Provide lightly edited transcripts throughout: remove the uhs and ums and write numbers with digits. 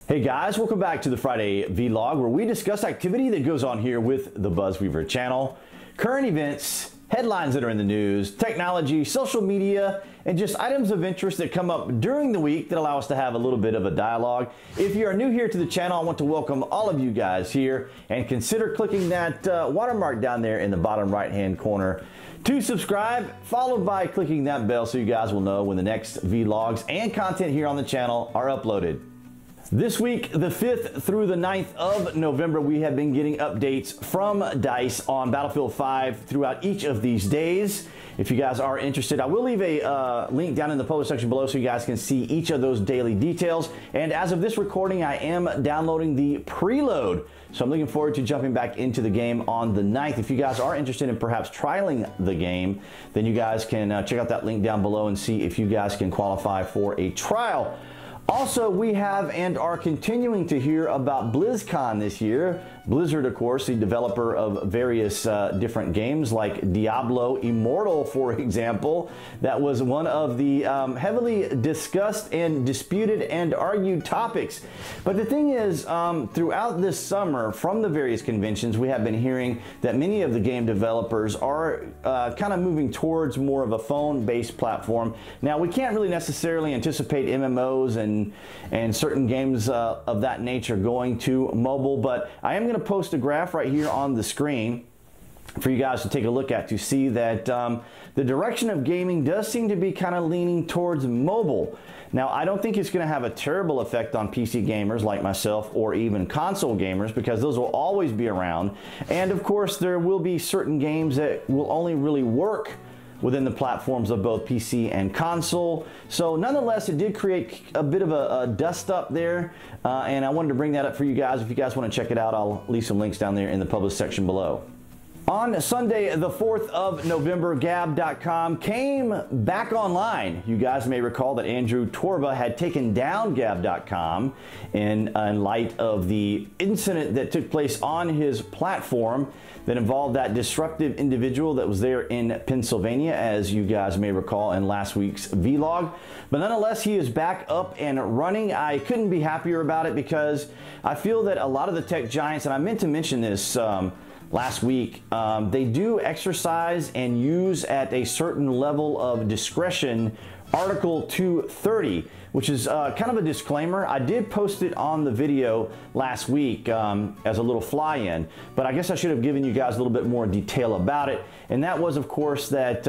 Hey guys, welcome back to the Friday vlog where we discuss activity that goes on here with the BuzWeaver channel, current events, headlines that are in the news, technology, social media, and just items of interest that come up during the week that allow us to have a little bit of a dialogue. If you are new here to the channel, I want to welcome all of you guys here and consider clicking that watermark down there in the bottom right hand corner to subscribe, followed by clicking that bell so you guys will know when the next vlogs and content here on the channel are uploaded. This week, the 5th through the 9th of November, we have been getting updates from DICE on Battlefield 5 throughout each of these days. If you guys are interested, I will leave a link down in the post section below so you guys can see each of those daily details. And as of this recording, I am downloading the preload. So I'm looking forward to jumping back into the game on the 9th. If you guys are interested in perhaps trialing the game, then you guys can check out that link down below and see if you guys can qualify for a trial. Also, we have and are continuing to hear about BlizzCon this year. Blizzard, of course, the developer of various different games like Diablo Immortal, for example. That was one of the heavily discussed and disputed and argued topics. But the thing is, throughout this summer, from the various conventions, we have been hearing that many of the game developers are kind of moving towards more of a phone-based platform. Now, we can't really necessarily anticipate MMOs and certain games of that nature going to mobile, but I am going to post a graph right here on the screen for you guys to take a look at to see that the direction of gaming does seem to be kind of leaning towards mobile. Now, I don't think it's going to have a terrible effect on PC gamers like myself or even console gamers, because those will always be around. And of course, there will be certain games that will only really work within the platforms of both PC and console. So nonetheless, it did create a bit of a dust up there, and I wanted to bring that up for you guys. If you guys want to check it out, I'll leave some links down there in the published section below. On Sunday, the 4th of November, Gab.com came back online. You guys may recall that Andrew Torba had taken down Gab.com in light of the incident that took place on his platform that involved that disruptive individual that was there in Pennsylvania, as you guys may recall in last week's vlog. But nonetheless, he is back up and running. I couldn't be happier about it, because I feel that a lot of the tech giants, and I meant to mention this last week, they do exercise and use at a certain level of discretion Article 230, which is kind of a disclaimer. I did post it on the video last week as a little fly-in, but I guess I should have given you guys a little bit more detail about it. And that was, of course, that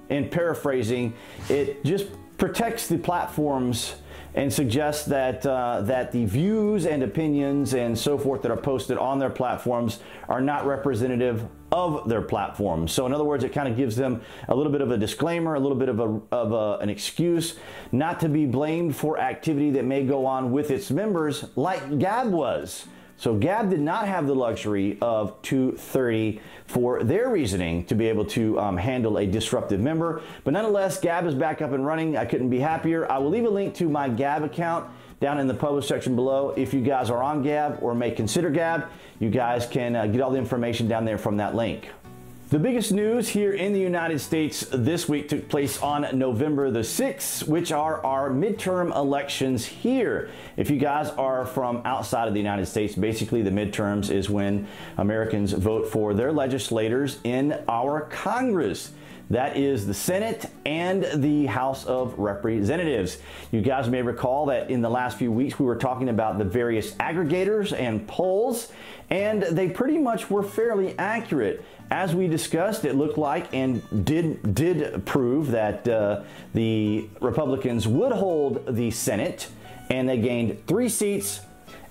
in paraphrasing, it just protects the platforms and suggests that that the views and opinions and so forth that are posted on their platforms are not representative of their platforms. So in other words, it kind of gives them a little bit of a disclaimer, a little bit of an excuse not to be blamed for activity that may go on with its members, like Gab was. So Gab did not have the luxury of 230 for their reasoning to be able to handle a disruptive member. But nonetheless, Gab is back up and running. I couldn't be happier. I will leave a link to my Gab account down in the published section below. If you guys are on Gab or may consider Gab, you guys can get all the information down there from that link. The biggest news here in the United States this week took place on November the 6th, which are our midterm elections here. If you guys are from outside of the United States, basically the midterms is when Americans vote for their legislators in our Congress. That is the Senate and the House of Representatives. You guys may recall that in the last few weeks we were talking about the various aggregators and polls, and they pretty much were fairly accurate. As we discussed, it looked like and did prove that the Republicans would hold the Senate, and they gained 3 seats,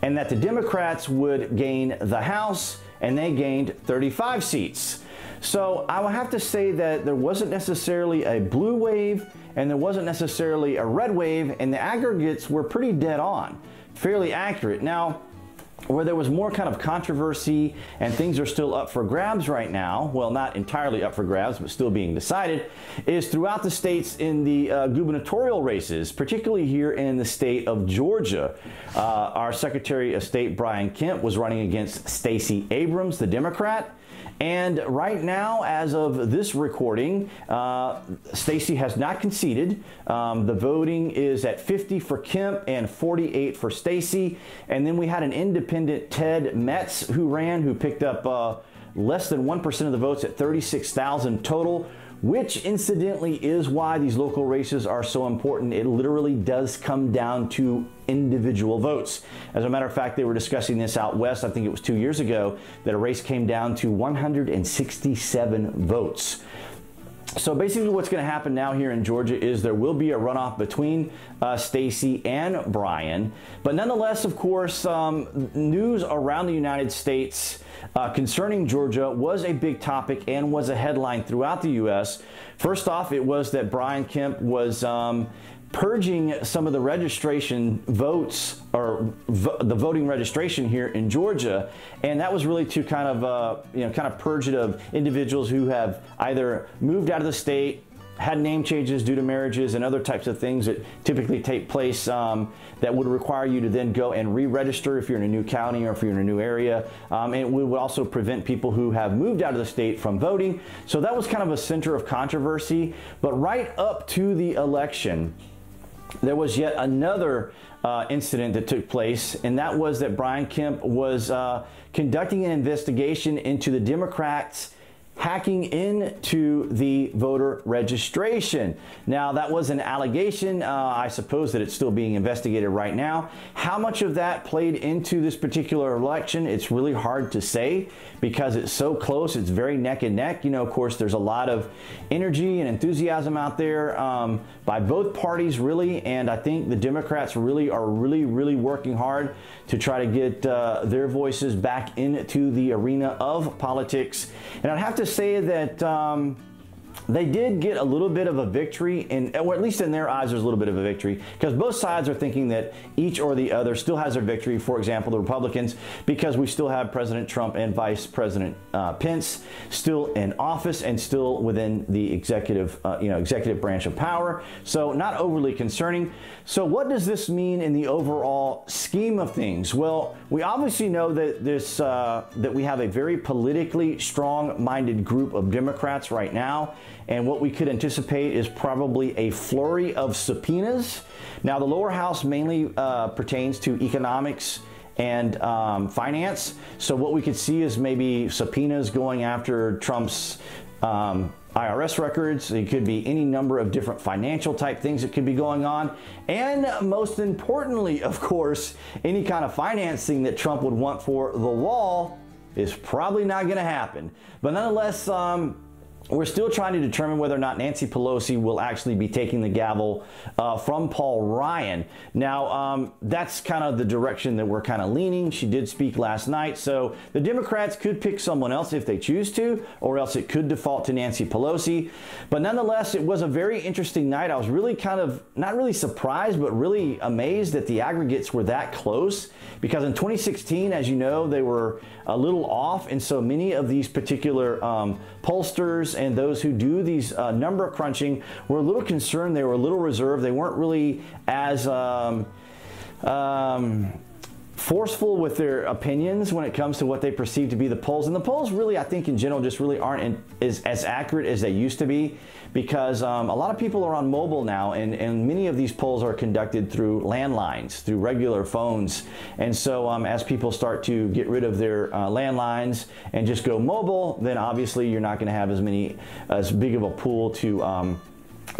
and that the Democrats would gain the House, and they gained 35 seats. So I will have to say that there wasn't necessarily a blue wave and there wasn't necessarily a red wave, and the aggregates were pretty dead on, fairly accurate. Now, where there was more kind of controversy and things are still up for grabs right now, well, not entirely up for grabs, but still being decided, is throughout the states in the gubernatorial races, particularly here in the state of Georgia. Our Secretary of State, Brian Kemp, was running against Stacey Abrams, the Democrat, And right now, as of this recording, Stacey has not conceded. The voting is at 50 for Kemp and 48 for Stacey. And then we had an independent, Ted Metz, who picked up less than 1% of the votes at 36,000 total, which incidentally is why these local races are so important. It literally does come down to individual votes. As a matter of fact, they were discussing this out west, I think it was 2 years ago, that a race came down to 167 votes. So basically what's going to happen now here in Georgia is there will be a runoff between Stacey and Brian. But nonetheless, of course, news around the United States concerning Georgia was a big topic and was a headline throughout the U.S. First off, it was that Brian Kemp was purging some of the registration votes, or the voting registration here in Georgia, and that was really to kind of purge it of individuals who have either moved out of the state, had name changes due to marriages and other types of things that typically take place that would require you to then go and re-register if you're in a new county or if you're in a new area. And it would also prevent people who have moved out of the state from voting. So that was kind of a center of controversy. But right up to the election, there was yet another incident that took place, and that was that Brian Kemp was conducting an investigation into the Democrats hacking into the voter registration. Now, that was an allegation. I suppose that it's still being investigated right now. How much of that played into this particular election, it's really hard to say because it's so close. It's very neck and neck. You know, of course, there's a lot of energy and enthusiasm out there by both parties, really. And I think the Democrats really are really working hard to try to get their voices back into the arena of politics. And I'd have to say that they did get a little bit of a victory, or at least in their eyes, there's a little bit of a victory, because both sides are thinking that each or the other still has their victory. For example, the Republicans, because we still have President Trump and Vice President Pence still in office and still within the executive branch of power. So not overly concerning. So what does this mean in the overall scheme of things? Well, we obviously know that that we have a very politically strong-minded group of Democrats right now. And what we could anticipate is probably a flurry of subpoenas. Now, the lower house mainly pertains to economics and finance. So what we could see is maybe subpoenas going after Trump's IRS records. It could be any number of different financial type things that could be going on. And most importantly, of course, any kind of financing that Trump would want for the wall is probably not going to happen. But nonetheless, we're still trying to determine whether or not Nancy Pelosi will actually be taking the gavel from Paul Ryan. Now, that's kind of the direction that we're kind of leaning. She did speak last night, so the Democrats could pick someone else if they choose to, or else it could default to Nancy Pelosi. But nonetheless, it was a very interesting night. I was really kind of, not really surprised, but really amazed that the aggregates were that close, because in 2016, as you know, they were a little off, and so many of these particular pollsters and those who do these number crunching were a little concerned. They were a little reserved. They weren't really as forceful with their opinions when it comes to what they perceive to be the polls. And the polls really, I think in general, just really aren't as accurate as they used to be, because a lot of people are on mobile now, and many of these polls are conducted through landlines, through regular phones. And so as people start to get rid of their landlines and just go mobile, then obviously you're not going to have as big of a pool to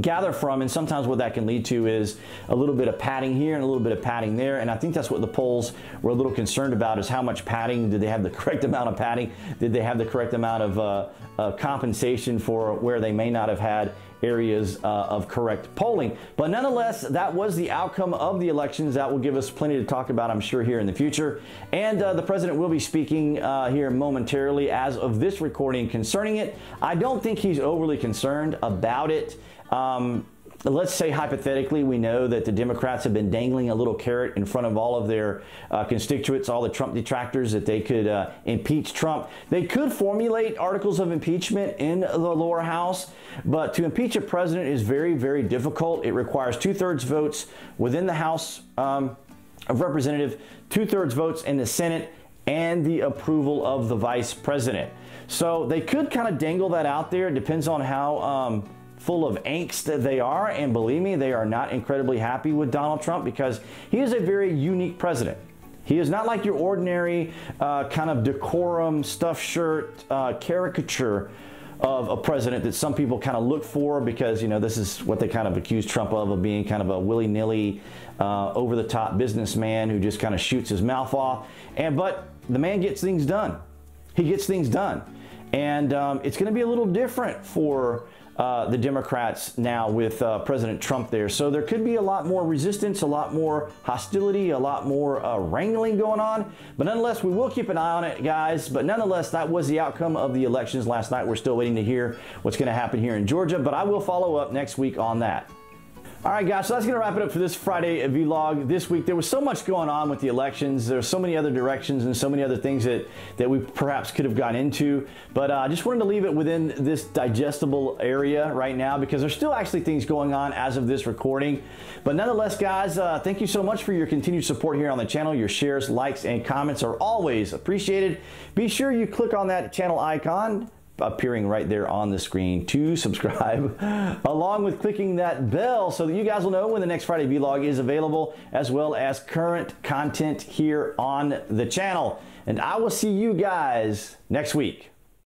gather from, and sometimes what that can lead to is a little bit of padding here and a little bit of padding there. And I think that's what the polls were a little concerned about, is how much padding. Did they have the correct amount of padding? Did they have the correct amount of compensation for where they may not have had areas of correct polling? But nonetheless, that was the outcome of the elections. That will give us plenty to talk about, I'm sure, here in the future. And the president will be speaking here momentarily as of this recording concerning it. I don't think he's overly concerned about it. Let's say hypothetically, we know that the Democrats have been dangling a little carrot in front of all of their constituents, all the Trump detractors, that they could impeach Trump. They could formulate articles of impeachment in the lower house, but to impeach a president is very difficult. It requires 2/3 votes within the House of Representatives, 2/3 votes in the Senate, and the approval of the vice president. So they could kind of dangle that out there. It depends on how full of angst they are. And believe me, they are not incredibly happy with Donald Trump because he is a very unique president. He is not like your ordinary kind of decorum, stuffed shirt caricature of a president that some people kind of look for because, you know, this is what they kind of accuse Trump of being kind of a willy-nilly, over-the-top businessman who just kind of shoots his mouth off. But the man gets things done. He gets things done. And it's going to be a little different for the Democrats now with President Trump there. So there could be a lot more resistance, a lot more hostility, a lot more wrangling going on. But nonetheless, we will keep an eye on it, guys. But nonetheless, that was the outcome of the elections last night. We're still waiting to hear what's going to happen here in Georgia, but I will follow up next week on that. All right, guys, so that's going to wrap it up for this Friday vlog. This week, there was so much going on with the elections. There's so many other directions and so many other things that we perhaps could have gone into. But I just wanted to leave it within this digestible area right now because there's still actually things going on as of this recording. But nonetheless, guys, thank you so much for your continued support here on the channel. Your shares, likes, and comments are always appreciated. Be sure you click on that channel icon appearing right there on the screen to subscribe, along with clicking that bell so that you guys will know when the next Friday vlog is available, as well as current content here on the channel. And I will see you guys next week.